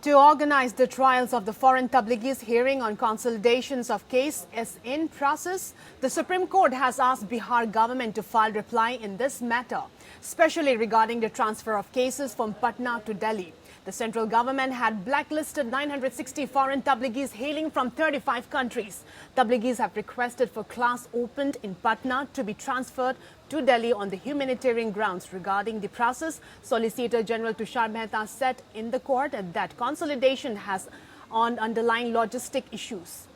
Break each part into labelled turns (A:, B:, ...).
A: To organize the trials of the foreign Tablighis hearing on consolidations of case is in process. The Supreme Court has asked Bihar government to file reply in this matter, especially regarding the transfer of cases from Patna to Delhi. The central government had blacklisted 960 foreign Tablighis hailing from 35 countries. Tablighis have requested for class opened in Patna to be transferred to Delhi on the humanitarian grounds. Regarding the process, Solicitor General Tushar Mehta said in the court that consolidation has on underlying logistic issues.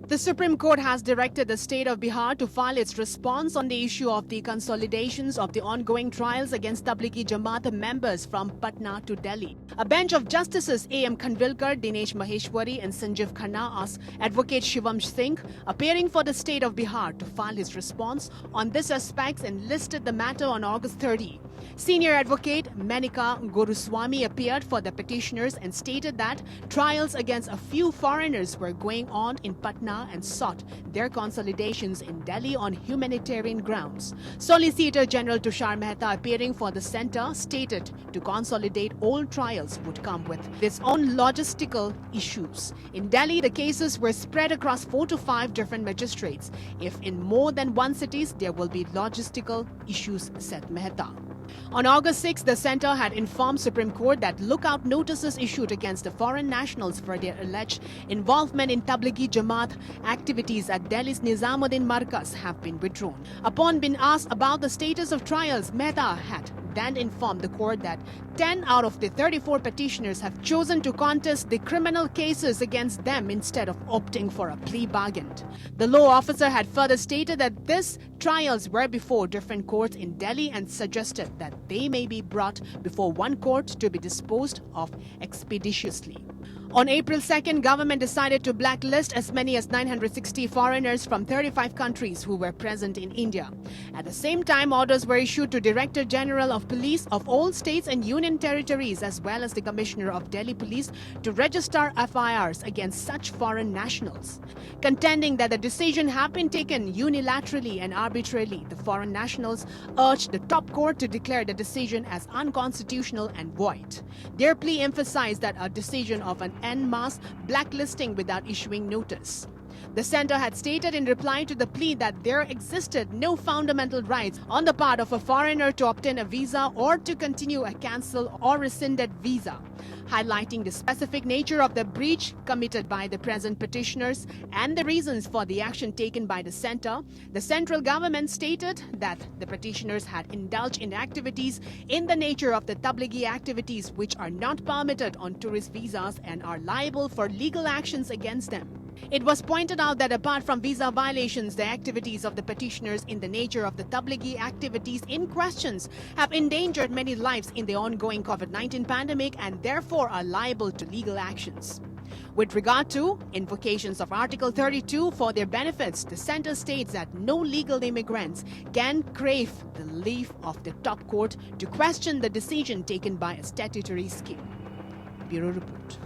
A: The Supreme Court has directed the state of Bihar to file its response on the issue of the consolidations of the ongoing trials against Tablighi Jamaat members from Patna to Delhi. A bench of Justices A.M. Khanvilkar, Dinesh Maheshwari and Sanjeev Khanna asked Advocate Shivam Singh, appearing for the state of Bihar, to file his response on this aspect and listed the matter on August 30. Senior Advocate Menika Guruswamy appeared for the petitioners and stated that trials against a few foreigners were going on in Patna and sought their consolidations in Delhi on humanitarian grounds. Solicitor General Tushar Mehta, appearing for the centre, stated to consolidate all trials would come with its own logistical issues. In Delhi, the cases were spread across 4 to 5 different magistrates. If in more than one cities, there will be logistical issues, said Mehta. On August 6, the centre had informed Supreme Court that lookout notices issued against the foreign nationals for their alleged involvement in Tablighi Jamaat activities at Delhi's Nizamuddin Markaz have been withdrawn. Upon being asked about the status of trials, Mehta had then informed the court that 10 out of the 34 petitioners have chosen to contest the criminal cases against them instead of opting for a plea bargain. The law officer had further stated that these trials were before different courts in Delhi and suggested that they may be brought before one court to be disposed of expeditiously. On April 2nd, government decided to blacklist as many as 960 foreigners from 35 countries who were present in India. At the same time, orders were issued to Director General of Police of all states and union territories as well as the Commissioner of Delhi Police to register FIRs against such foreign nationals. Contending that the decision had been taken unilaterally and arbitrarily, the foreign nationals urged the top court to declare the decision as unconstitutional and void. Their plea emphasized that a decision of an en masse blacklisting without issuing notice. The centre had stated in reply to the plea that there existed no fundamental rights on the part of a foreigner to obtain a visa or to continue a cancelled or rescinded visa. Highlighting the specific nature of the breach committed by the present petitioners and the reasons for the action taken by the centre, the central government stated that the petitioners had indulged in activities in the nature of the Tablighi activities which are not permitted on tourist visas and are liable for legal actions against them. It was pointed out that apart from visa violations, the activities of the petitioners in the nature of the Tablighi activities in questions have endangered many lives in the ongoing COVID-19 pandemic and therefore are liable to legal actions. With regard to invocations of Article 32 for their benefits, the centre states that no legal immigrants can crave the leave of the top court to question the decision taken by a statutory scheme. Bureau Report.